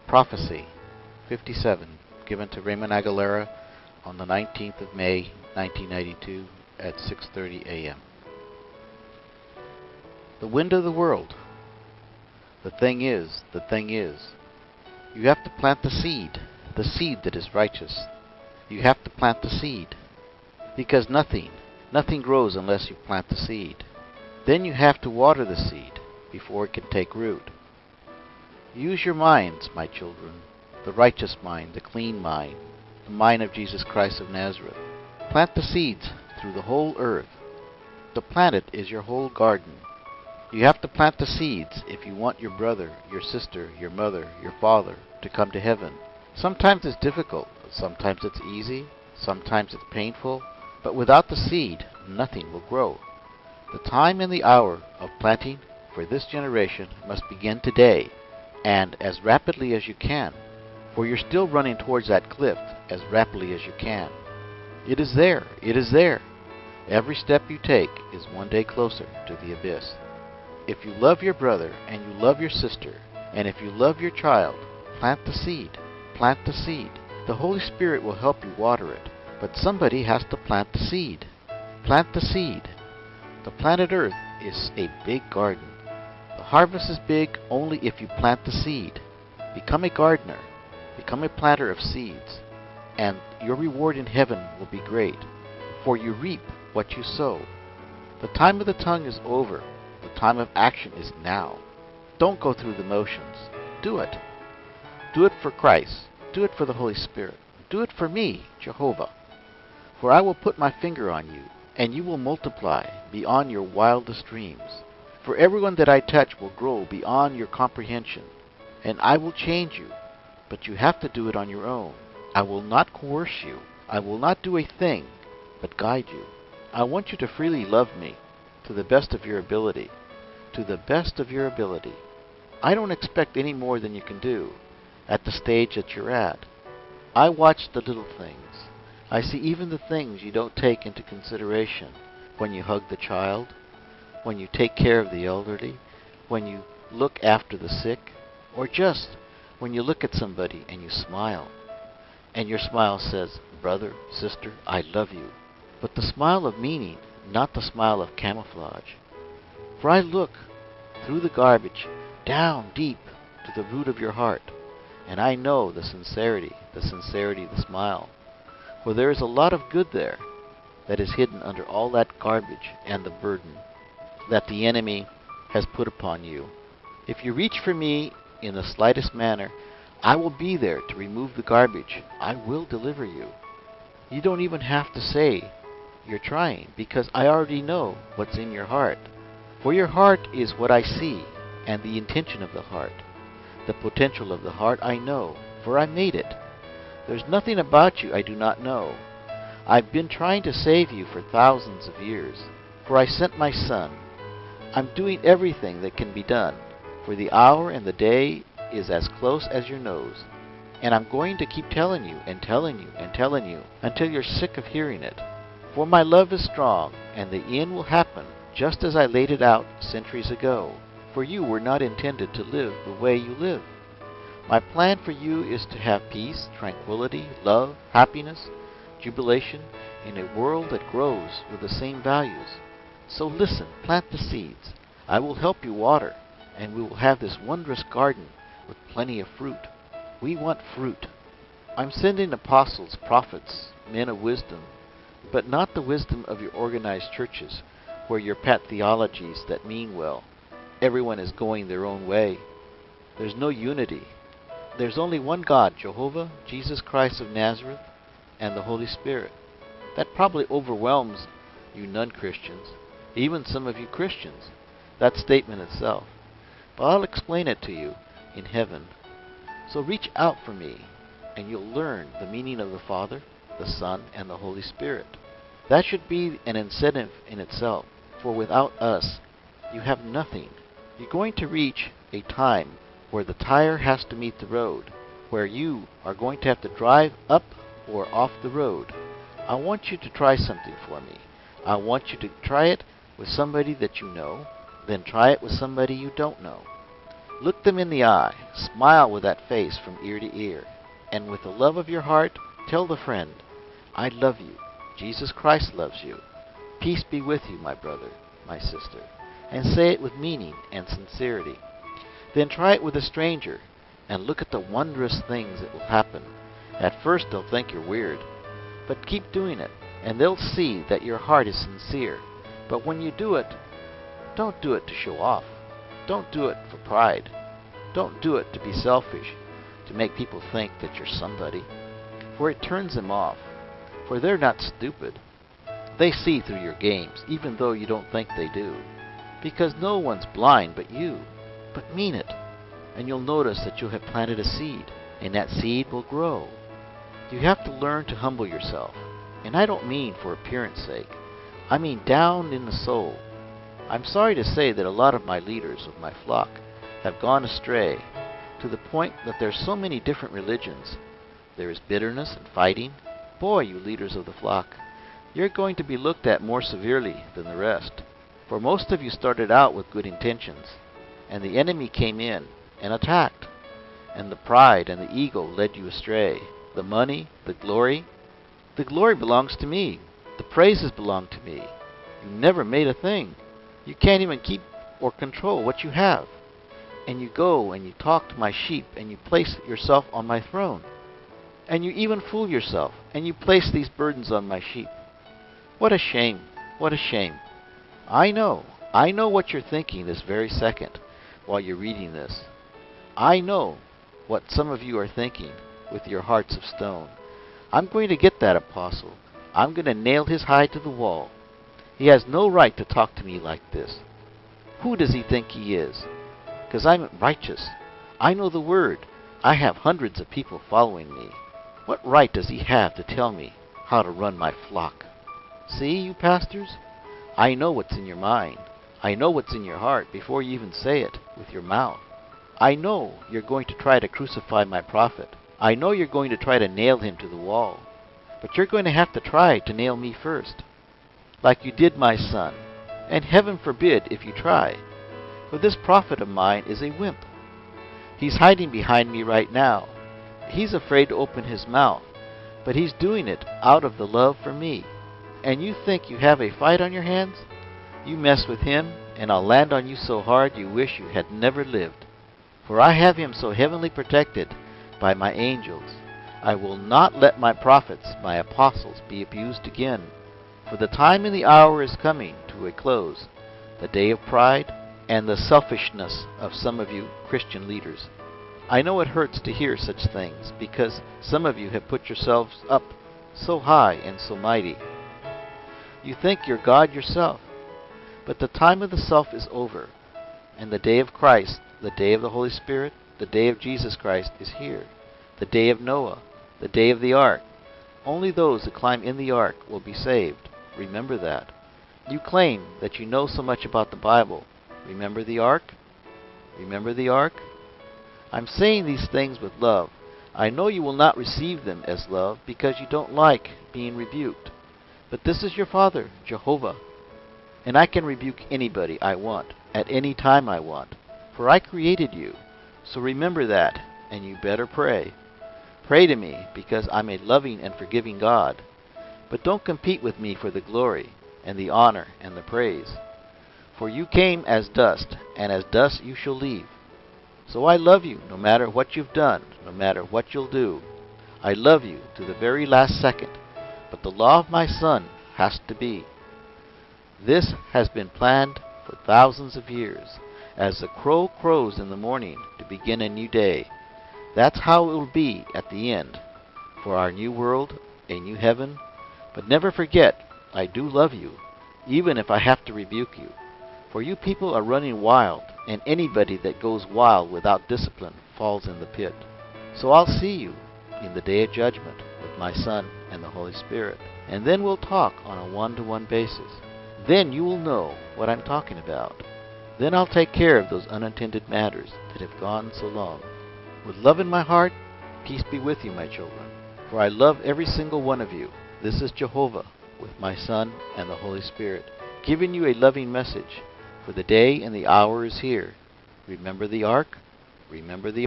Prophecy 57, given to Raymond Aguilera on the 19th of May, 1992 at 6:30 a.m. The wind of the world. The thing is, you have to plant the seed that is righteous. You have to plant the seed, because nothing grows unless you plant the seed. Then you have to water the seed before it can take root. Use your minds, my children, the righteous mind, the clean mind, the mind of Jesus Christ of Nazareth. Plant the seeds through the whole earth. To plant it is your whole garden. You have to plant the seeds if you want your brother, your sister, your mother, your father to come to heaven. Sometimes it's difficult, sometimes it's easy, sometimes it's painful, but without the seed, nothing will grow. The time and the hour of planting for this generation must begin today, and as rapidly as you can, for you're still running towards that cliff as rapidly as you can. It is there, it is there. Every step you take is one day closer to the abyss. If you love your brother and you love your sister, and if you love your child, plant the seed. Plant the seed. The Holy Spirit will help you water it, but somebody has to plant the seed. Plant the seed. The planet Earth is a big garden. The harvest is big only if you plant the seed. Become a gardener. Become a planter of seeds, and your reward in heaven will be great, for you reap what you sow. The time of the tongue is over. The time of action is now. Don't go through the motions. Do it. Do it for Christ. Do it for the Holy Spirit. Do it for me, Jehovah. For I will put my finger on you, and you will multiply beyond your wildest dreams. For everyone that I touch will grow beyond your comprehension, and I will change you, but you have to do it on your own. I will not coerce you. I will not do a thing, but guide you. I want you to freely love me, to the best of your ability. To the best of your ability. I don't expect any more than you can do at the stage that you're at. I watch the little things. I see even the things you don't take into consideration when you hug the child, when you take care of the elderly, when you look after the sick, or just when you look at somebody and you smile. And your smile says, "Brother, sister, I love you." But the smile of meaning, not the smile of camouflage. For I look through the garbage, down deep to the root of your heart, and I know the sincerity of the smile. For there is a lot of good there that is hidden under all that garbage and the burden that the enemy has put upon you. If you reach for me in the slightest manner, I will be there to remove the garbage. I will deliver you. You don't even have to say you're trying, because I already know what's in your heart. For your heart is what I see, and the intention of the heart. The potential of the heart I know, for I made it. There's nothing about you I do not know. I've been trying to save you for thousands of years, for I sent my Son. I'm doing everything that can be done, for the hour and the day is as close as your nose. And I'm going to keep telling you and telling you and telling you until you're sick of hearing it. For my love is strong, and the end will happen just as I laid it out centuries ago. For you were not intended to live the way you live. My plan for you is to have peace, tranquility, love, happiness, jubilation in a world that grows with the same values. So listen, plant the seeds. I will help you water, and we will have this wondrous garden with plenty of fruit. We want fruit. I'm sending apostles, prophets, men of wisdom, but not the wisdom of your organized churches, where your pet theologies that mean well. Everyone is going their own way. There's no unity. There's only one God, Jehovah, Jesus Christ of Nazareth, and the Holy Spirit. That probably overwhelms you non-Christians, even some of you Christians, that statement itself. But I'll explain it to you in heaven. So reach out for me, and you'll learn the meaning of the Father, the Son, and the Holy Spirit. That should be an incentive in itself, for without us, you have nothing. You're going to reach a time where the tire has to meet the road, where you are going to have to drive up or off the road. I want you to try something for me. I want you to try it with somebody that you know, then try it with somebody you don't know. Look them in the eye, smile with that face from ear to ear, and with the love of your heart, tell the friend, I love you. Jesus Christ loves you. Peace be with you, my brother, my sister. And say it with meaning and sincerity. Then try it with a stranger, and look at the wondrous things that will happen. At first they'll think you're weird, but keep doing it, and they'll see that your heart is sincere. But when you do it, don't do it to show off. Don't do it for pride. Don't do it to be selfish, to make people think that you're somebody. For it turns them off. For they're not stupid. They see through your games, even though you don't think they do. Because no one's blind but you. But mean it, and you'll notice that you'll have planted a seed, and that seed will grow. You have to learn to humble yourself. And I don't mean for appearance sake. I mean down in the soul. I'm sorry to say that a lot of my leaders of my flock have gone astray, to the point that there's so many different religions. There is bitterness and fighting. Boy, you leaders of the flock, you're going to be looked at more severely than the rest. For most of you started out with good intentions, and the enemy came in and attacked, and the pride and the ego led you astray. The money, the glory belongs to me. The praises belong to me. You never made a thing. You can't even keep or control what you have. And you go and you talk to my sheep, and you place yourself on my throne. And you even fool yourself, and you place these burdens on my sheep. What a shame, what a shame. I know what you're thinking this very second while you're reading this. I know what some of you are thinking with your hearts of stone. I'm going to get that apostle. I'm going to nail his hide to the wall. He has no right to talk to me like this. Who does he think he is? Because I'm righteous. I know the word. I have hundreds of people following me. What right does he have to tell me how to run my flock? See, you pastors? I know what's in your mind. I know what's in your heart before you even say it with your mouth. I know you're going to try to crucify my prophet. I know you're going to try to nail him to the wall. But you're going to have to try to nail me first, like you did my son. And heaven forbid if you try. For this prophet of mine is a wimp. He's hiding behind me right now. He's afraid to open his mouth, but he's doing it out of the love for me. And you think you have a fight on your hands? You mess with him, and I'll land on you so hard you wish you had never lived. For I have him so heavenly protected by my angels. I will not let my prophets, my apostles, be abused again. For the time and the hour is coming to a close, the day of pride and the selfishness of some of you Christian leaders. I know it hurts to hear such things, because some of you have put yourselves up so high and so mighty. You think you're God yourself, but the time of the self is over, and the day of Christ, the day of the Holy Spirit, the day of Jesus Christ is here, the day of Noah, the day of the ark. Only those that climb in the ark will be saved. Remember that. You claim that you know so much about the Bible. Remember the ark? Remember the ark? I'm saying these things with love. I know you will not receive them as love because you don't like being rebuked. But this is your Father, Jehovah. And I can rebuke anybody I want, at any time I want. For I created you. So remember that, and you better pray. Pray to me, because I'm a loving and forgiving God. But don't compete with me for the glory, and the honor, and the praise. For you came as dust, and as dust you shall leave. So I love you, no matter what you've done, no matter what you'll do. I love you to the very last second. But the law of my Son has to be. This has been planned for thousands of years, as the crow crows in the morning to begin a new day. That's how it will be at the end, for our new world, a new heaven. But never forget, I do love you, even if I have to rebuke you. For you people are running wild, and anybody that goes wild without discipline falls in the pit. So I'll see you in the day of judgment with my Son and the Holy Spirit. And then we'll talk on a one-to-one basis. Then you will know what I'm talking about. Then I'll take care of those unintended matters that have gone so long. With love in my heart, peace be with you, my children. For I love every single one of you. This is Jehovah, with my Son and the Holy Spirit, giving you a loving message. For the day and the hour is here. Remember the ark? Remember the